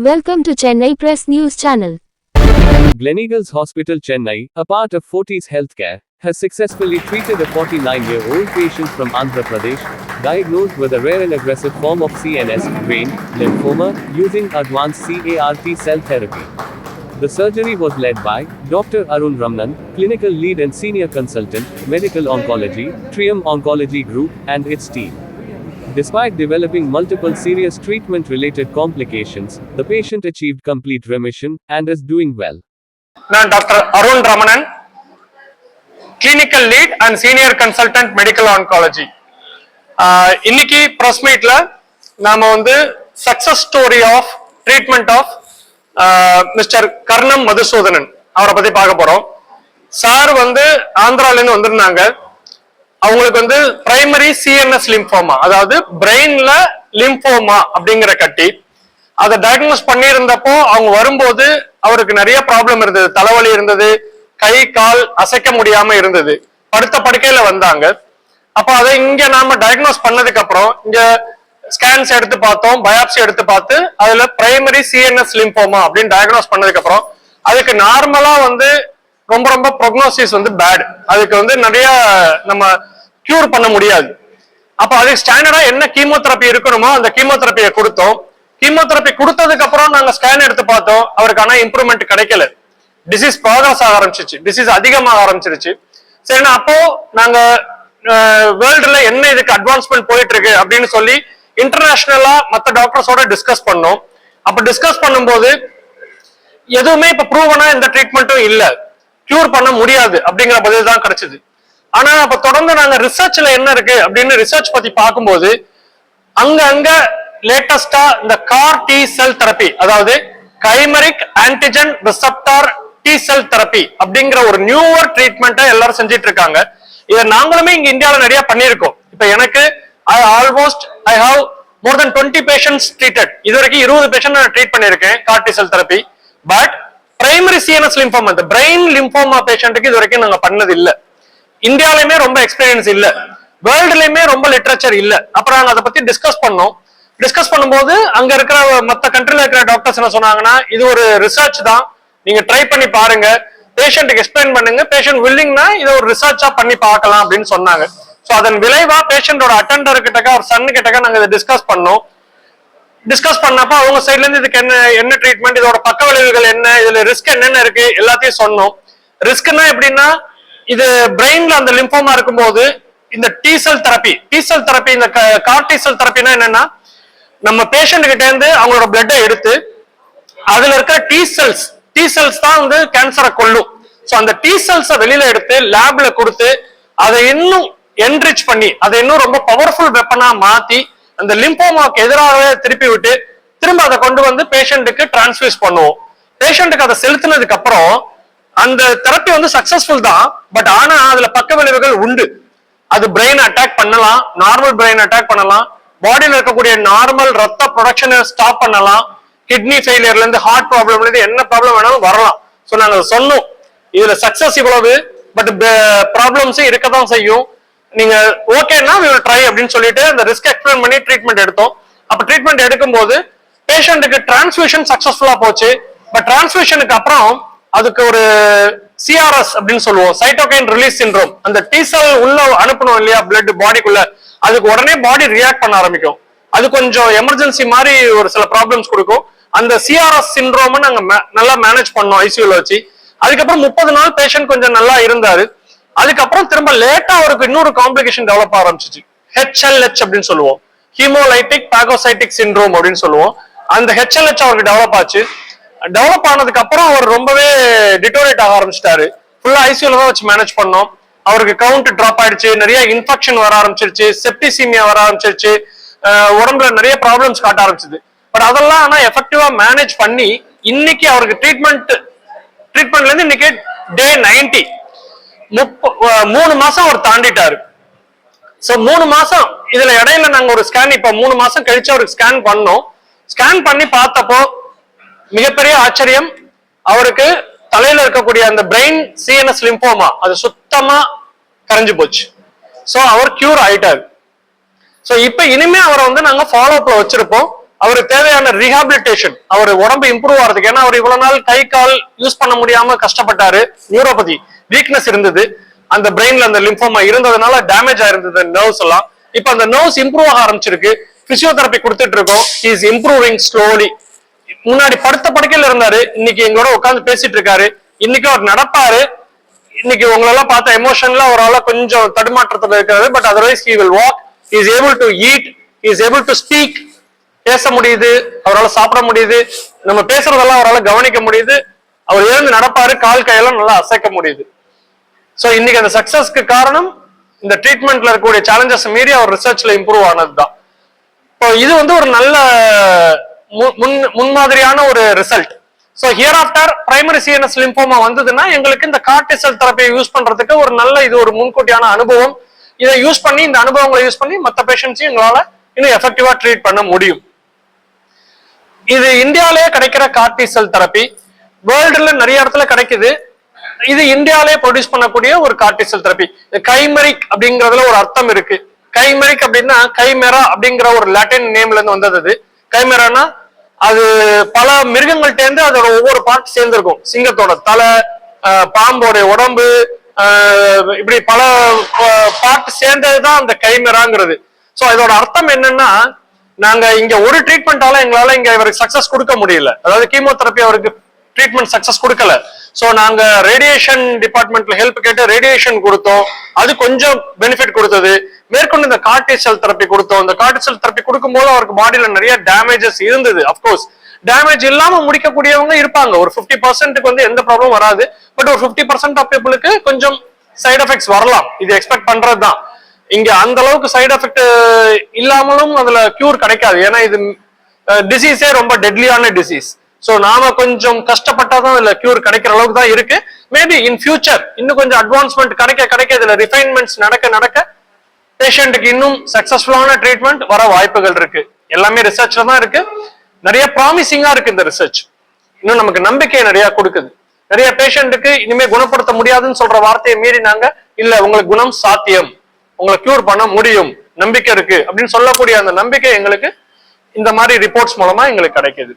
Welcome to Chennai Press News Channel. Gleneagles Hospital, Chennai, a part of Fortis Healthcare, has successfully treated a 49-year-old patient from Andhra Pradesh, diagnosed with a rare and aggressive form of CNS, brain, lymphoma, using advanced CAR-T cell therapy. The surgery was led by Dr. Arun Ramanan, clinical lead and senior consultant, medical oncology, Trium Oncology Group, and its team. Despite developing multiple serious treatment-related complications, the patient achieved complete remission and is doing well. நான் doctor Arun Ramanan, clinical lead and senior consultant medical oncology. இன்னைக்கு press மீட்ல நாம success story of treatment of mister Karnam Madhusudhanan அவரை பத்தி பார்க்க போறோம். Sir ஆந்திரால இருந்து வந்திருந்தாங்க. அவங்களுக்கு பிரைமரி சிஎன்எஸ் லிம்போமா, அதாவது பிரெயின்ல லிம்போமா அப்படிங்கிற கட்டி, அதை டயக்னோஸ் பண்ணியிருந்தப்போ அவங்க வரும்போது அவருக்கு நிறைய ப்ராப்ளம் இருந்தது. தலைவலி இருந்தது, கை கால் அசைக்க முடியாம இருந்தது, படுத்த படுக்கையில வந்தாங்க. அப்போ அதை இங்க நாம டயக்னோஸ் பண்ணதுக்கு அப்புறம் இங்க ஸ்கேன்ஸ் எடுத்து பார்த்தோம், பயாப்சி எடுத்து பார்த்து அதுல பிரைமரி சிஎன்எஸ் லிம்போமா அப்படின்னு டயக்னோஸ் பண்ணதுக்கு அப்புறம் அதுக்கு நார்மலா ரொம்ப ரொம்ப ப்ரோக்னோசிஸ் பேட். அதுக்கு நிறைய நம்ம கியூர் பண்ண முடியாது. அப்ப அதுக்கு ஸ்டாண்டர்டா என்ன கீமோதெரப்பி இருக்கணுமோ அந்த கீமோதெரப்பியை கொடுத்தோம். கீமோதெரப்பி கொடுத்ததுக்கு அப்புறம் நாங்க ஸ்கேன் எடுத்து பார்த்தோம், அவருக்கான இம்ப்ரூவ்மெண்ட் கிடைக்கல. டிசீஸ் ப்ராக்ரஸ் ஆக ஆரம்பிச்சிருச்சு, டிசீஸ் அதிகமாக ஆரம்பிச்சிருச்சு. சரினா அப்போ நாங்க வேர்ல்டுல என்ன இதுக்கு அட்வான்ஸ்மெண்ட் போயிட்டு இருக்கு அப்படின்னு சொல்லி இன்டர்நேஷனலா மற்ற டாக்டர்ஸோட டிஸ்கஸ் பண்ணோம். அப்ப டிஸ்கஸ் பண்ணும்போது எதுவுமே இப்ப ப்ரூவனா எந்த ட்ரீட்மெண்ட்டும் இல்ல, கியூர் பண்ண முடியாது அப்படிங்கிற பதில் தான் கிடைச்சது. ஆனா அப்ப தொடர்ந்து நாங்க ரிசர்ச்ல என்ன இருக்கு அப்படின்னு ரிசர்ச் பத்தி பார்க்கும்போது அங்க லேட்டஸ்டா இந்த கார் டி செல் தெரப்பி, அதாவது chimeric antigen receptor T cell therapy அப்படிங்கிற ஒரு நியூவர் ட்ரீட்மெண்ட்டை எல்லாரும் செஞ்சிட்டு இருக்காங்க. இதை நாங்களுமே இங்க இந்தியாவில நிறைய பண்ணியிருக்கோம். இப்ப எனக்கு I have more than 20 patients treated. இது வரைக்கும் 20 பேஷண்ட் நான் ட்ரீட் பண்ணியிருக்கேன் CAR T cell therapy. But primary CNS lymphoma, இந்த பிரெயின் லிம்போமா பேஷண்ட்டுக்கு இது வரைக்கும் நாங்க பண்ணது இல்லை. இந்தியாவிலுமே ரொம்ப எக்ஸ்பீரியன்ஸ் இல்ல, வேர்ல்டுலயுமே ரொம்ப லிட்டரேச்சர் இல்ல. அப்புறம் நாங்க அதை பத்தி டிஸ்கஸ் பண்ணோம். டிஸ்கஸ் பண்ணும்போது அங்க இருக்கிற மற்ற கண்ட்ரில இருக்கிற டாக்டர்ஸ் என்ன சொன்னாங்கன்னா, இது ஒரு ரிசர்ச் தான், நீங்க ட்ரை பண்ணி பாருங்க, பேஷண்ட்டுக்கு எக்ஸ்பிளைன் பண்ணுங்க, பேஷண்ட் வில்லிங்னா இதை ஒரு ரிசர்ச்சா பண்ணி பார்க்கலாம் அப்படின்னு சொன்னாங்க. ஸோ அதன் விளைவா பேஷண்டோட அட்டெண்டர் கிட்டக்க ஒரு சன்னு கிட்டக்க நாங்க இதை டிஸ்கஸ் பண்ணோம். டிஸ்கஸ் பண்ணப்ப அவங்க சைட்ல இருந்து இதுக்கு என்ன ட்ரீட்மெண்ட், இதோட பக்க விளைவுகள் என்ன, இதுல ரிஸ்க் என்னென்ன இருக்கு எல்லாத்தையும் சொன்னோம். ரிஸ்க்னா எப்படின்னா, இது பிரெயின்ல அந்த லிம்போமா இருக்கும்போது இந்த டி செல் தெரப்பி, இந்த கார் டி செல் தெரப்பினா என்னன்னா, நம்ம பேஷண்ட் கிட்ட இருந்து அவங்களோட பிளட்டை எடுத்து அதுல இருக்கிற டி செல்ஸ் தான் கேன்சரை கொல்லும். ஸோ அந்த டி செல்ஸை வெளியில எடுத்து லேப்ல கொடுத்து அதை இன்னும் என்ரிச் பண்ணி அதை இன்னும் ரொம்ப பவர்ஃபுல் வெப்பனா மாத்தி அந்த லிம்போமாக்கு எதிராகவே திருப்பி விட்டு திரும்ப அதை கொண்டு பேஷண்ட்டுக்கு டிரான்ஸ்ஃபியூஸ் பண்ணுவோம். பேஷண்ட்டுக்கு அதை செலுத்தினதுக்கு அப்புறம் அந்த தெரப்பி சக்சஸ்ஃபுல் தான். பட் ஆனா அதுல பக்க விளைவுகள் உண்டு. அது பிரெயின் அட்டாக் பண்ணலாம், நார்மல் பிரெயின் அட்டாக் பண்ணலாம், பாடியில் இருக்கக்கூடிய நார்மல் ரத்த ப்ரொடக்ஷனை ஸ்டாப் பண்ணலாம், கிட்னி ஃபெயிலியர்ல இருந்து ஹார்ட் ப்ராப்ளம்ல இருந்து என்ன ப்ராப்ளம் வேணாலும் வரலாம். ஸோ நாங்க சொன்னோம் இதுல சக்சஸ் இவ்வளவு, பட் ப்ராப்ளம்ஸும் இருக்கதான் செய்யும், நீங்க ஓகேன்னா we will try அப்படின்னு சொல்லிட்டு அந்த ரிஸ்க் எக்ஸ்பிளைன் பண்ணி ட்ரீட்மெண்ட் எடுத்தோம். அப்ப ட்ரீட்மெண்ட் எடுக்கும்போது பேஷண்ட்டுக்கு டிரான்ஸ்ஃபியூஷன் சக்சஸ்ஃபுல்லா போச்சு. பட் டிரான்ஸ்ஃபியூஷனுக்கு அப்புறம் அதுக்கு ஒரு சிஆர்எஸ் அப்படின்னு சொல்லுவோம், சைட்டோகைன் ரிலீஸ் சிண்ட்ரோம், அந்த டி செல் உள்ள அனுப்பணும் இல்லையா பிளட் பாடிக்குள்ள, அதுக்கு உடனே பாடி ரியாக்ட் பண்ண ஆரம்பிக்கும். அது கொஞ்சம் எமர்ஜென்சி மாதிரி ஒரு சில ப்ராப்ளம்ஸ் கொடுக்கும். அந்த சிஆர்எஸ் சிண்ட்ரோம் நாங்க நல்லா மேனேஜ் பண்ணோம் ஐசியூல வச்சு. அதுக்கப்புறம் 30 நாள் பேஷண்ட் கொஞ்சம் நல்லா இருந்தாரு. அதுக்கப்புறம் திரும்ப லேட்டா அவருக்கு இன்னொரு காம்ப்ளிகேஷன் டெவலப் ஆரம்பிச்சிச்சு, ஹெச்எல்ஹெச் அப்படின்னு சொல்லுவோம், ஹீமோலைட்டிக் பாகோசைட்டிக் சிண்ட்ரோம் அப்படின்னு சொல்லுவோம். அந்த ஹெச்எல்ஹெச் அவருக்கு டெவலப் ஆச்சு. டெவலப் ஆனதுக்கு அப்புறம் அவர் ரொம்பவே டிட்டோரேட் ஆக ஆரம்பிச்சிட்டாரு. ஃபுல்லா ஐசியூல தான் வச்சு மேனேஜ் பண்ணோம். அவருக்கு கவுண்ட் டிராப் ஆயிடுச்சு, நிறைய இன்ஃபெக்ஷன் வர ஆரம்பிச்சிருச்சு, செப்டிசீமியா வர ஆரம்பிச்சிருச்சு, உடம்புல நிறைய ப்ராப்ளம்ஸ் காட்ட ஆரம்பிச்சது. பட் அதெல்லாம் ஆனா எஃபெக்டிவா மேனேஜ் பண்ணி இன்னைக்கு அவருக்கு ட்ரீட்மெண்ட்ல இருந்து இன்னைக்கு டே 90, 3 மாசம் அவர் தாண்டிட்டாரு. சோ 3 மாசம் இதுல இடையில நாங்க ஒரு ஸ்கேன், இப்ப 3 மாசம் கழிச்சு அவருக்கு ஸ்கேன் பண்ணோம். ஸ்கேன் பண்ணி பார்த்தப்போ மிகப்பெரிய ஆச்சரியம், அவருக்கு தலையில இருக்கக்கூடிய அந்த பிரெயின் சிஎன்எஸ் லிம்போமா அது சுத்தமா கரைஞ்சு போச்சு. சோ அவர் கியூர் ஆயிட்டாரு. சோ இப்ப இனிமே அவரை நாங்க ஃபாலோ அப்ல வச்சிருப்போம். அவருக்கு தேவையான ரீஹாபிலிட்டேஷன், அவர் உடம்பு இம்ப்ரூவ் ஆகிறதுக்கு. ஏன்னா அவர் இவ்வளவு நாள் கை கால் யூஸ் பண்ண முடியாம கஷ்டப்பட்டாரு, நியூரோபதி வீக்னஸ் இருந்தது, அந்த பிரெயின்ல அந்த லிம்போமா இருந்ததுனால டேமேஜ் ஆயிருந்தது நர்வ்ஸ் எல்லாம். இப்ப அந்த நர்வ்ஸ் இம்ப்ரூவ் ஆக ஆரம்பிச்சிருக்கு, பிசியோதெரப்பி கொடுத்துட்டு இருக்கோம். Is improving slowly. முன்னாடி படுத்த படுக்கையில இருந்தாரு, இன்னைக்கு எங்களோட உட்காந்து பேசிட்டு இருக்காரு, இன்னைக்கு அவர் நடப்பாரு. இன்னைக்கு உங்களெல்லாம் பார்த்த எமோஷன்ல அவரால் கொஞ்சம் தடுமாற்றத்துல இருக்கிறது, but otherwise he will walk, he is able to eat, he is able to speak, பேச முடியுது, அவரால் சாப்பிட முடியுது, நம்ம பேசுறதெல்லாம் அவரால் கவனிக்க முடியுது, அவர் எழுந்து நடப்பாரு, கால் கையெல்லாம் நல்லா அசைக்க முடியுது. சோ இன்னைக்கு அந்த சக்சஸ்க்கு காரணம் இந்த ட்ரீட்மெண்ட்ல இருக்கக்கூடிய சேலஞ்சஸ் மீறி அவர் ரிசர்ச்ல இம்ப்ரூவ் ஆனதுதான். இப்போ இது வந்து ஒரு நல்ல முன்மாதிரியான ஒரு result. So here after primary CNS lymphoma வந்ததுன்னா எங்களுக்கு இந்த கார்டிசல் தெரப்பியை யூஸ் பண்றதுக்கு ஒரு நல்ல இது ஒரு முன்கூட்டியான அனுபவம். இதை யூஸ் பண்ணி இந்த அனுபவங்களை யூஸ் பண்ணி மற்ற பேஷண்ட்ஸையும் எங்களால இன்னும் எஃபெக்டிவா ட்ரீட் பண்ண முடியும். இது இந்தியாவிலேயே கிடைக்கிற கார்டிசல் தெரப்பி, வேர்ல்டுல நிறைய இடத்துல கிடைக்குது. இது இந்தியாவிலேயே ப்ரொடியூஸ் பண்ணக்கூடிய ஒரு கார்டிசல் தெரப்பி. கைமெரிக் அப்படிங்கறதுல ஒரு அர்த்தம் இருக்கு. கைமெரிக் அப்படின்னா கைமெரா அப்படிங்கிற ஒரு லாட்டின் நேம்ல இருந்து வந்தது. கைமெரானா அது பல மிருகங்கள்ட்ட இருந்து அதோட ஒவ்வொரு பார்ட் சேர்ந்திருக்கும். சிங்கத்தோட தலை, பாம்போட உடம்பு, இப்படி பல பார்ட் சேர்ந்ததுதான் அந்த கைமெராங்கிறது. சோ இதோட அர்த்தம் என்னன்னா, நாங்க இங்க ஒரு ட்ரீட்மெண்டால எங்களால இங்க இவருக்கு சக்சஸ் கொடுக்க முடியல, அதாவது கீமோதெரப்பி அவருக்கு ட்ரீட்மெண்ட் சக்சஸ் கொடுக்கல. சோ நாங்க ரேடியேஷன் டிபார்ட்மெண்ட்ல ஹெல்ப் கேட்டு ரேடியேஷன் கொடுத்தோம், அது கொஞ்சம் பெனிஃபிட் கொடுத்தது. மேற்கொண்டு இந்த கார்டிசல் தெரப்பி கொடுத்தோம். இந்த கார்டிசல் தெரப்பி கொடுக்கும் போது அவருக்கு பாடியில நிறைய டேமேஜஸ் இருந்தது. அப்கோர்ஸ் டேமேஜ் இல்லாம முடிக்கக்கூடியவங்க இருப்பாங்க, ஒரு 50% வந்து எந்த ப்ராப்ளம் வராது. பட் ஒரு 50% ஆஃப் பீப்புளுக்கு கொஞ்சம் சைடு எஃபெக்ட்ஸ் வரலாம், இது எக்ஸ்பெக்ட் பண்றதுதான். இங்க அந்த அளவுக்கு சைடு எஃபெக்ட் இல்லாமலும் அதுல கியூர் கிடைக்காது, ஏன்னா இது டிசீஸே ரொம்ப டெட்லியான டிசீஸ். சோ நாம கொஞ்சம் கஷ்டப்பட்டாதான் இதுல கியூர் கிடைக்கிற அளவுக்கு தான் இருக்கு. மேபி இன் ஃபியூச்சர் இன்னும் கொஞ்சம் அட்வான்ஸ்மெண்ட் கிடைக்க இதுல ரிஃபைன்மெண்ட்ஸ் நடக்க பேஷண்ட்டுக்கு இன்னும் சக்சஸ்ஃபுல்லான ட்ரீட்மெண்ட் வர வாய்ப்புகள் இருக்கு. எல்லாமே ரிசர்ச்ல தான் இருக்கு. நிறைய ப்ராமிசிங்கா இருக்கு இந்த ரிசர்ச், இன்னும் நமக்கு நம்பிக்கையை நிறைய கொடுக்குது. நிறைய பேஷண்ட்டுக்கு இனிமே குணப்படுத்த முடியாதுன்னு சொல்ற வார்த்தையை மீறி நாங்க இல்ல உங்களுக்கு குணம் சாத்தியம், உங்களை கியூர் பண்ண முடியும், நம்பிக்கை இருக்கு அப்படின்னு சொல்லக்கூடிய அந்த நம்பிக்கை எங்களுக்கு இந்த மாதிரி ரிப்போர்ட்ஸ் மூலமா எங்களுக்கு கிடைக்குது.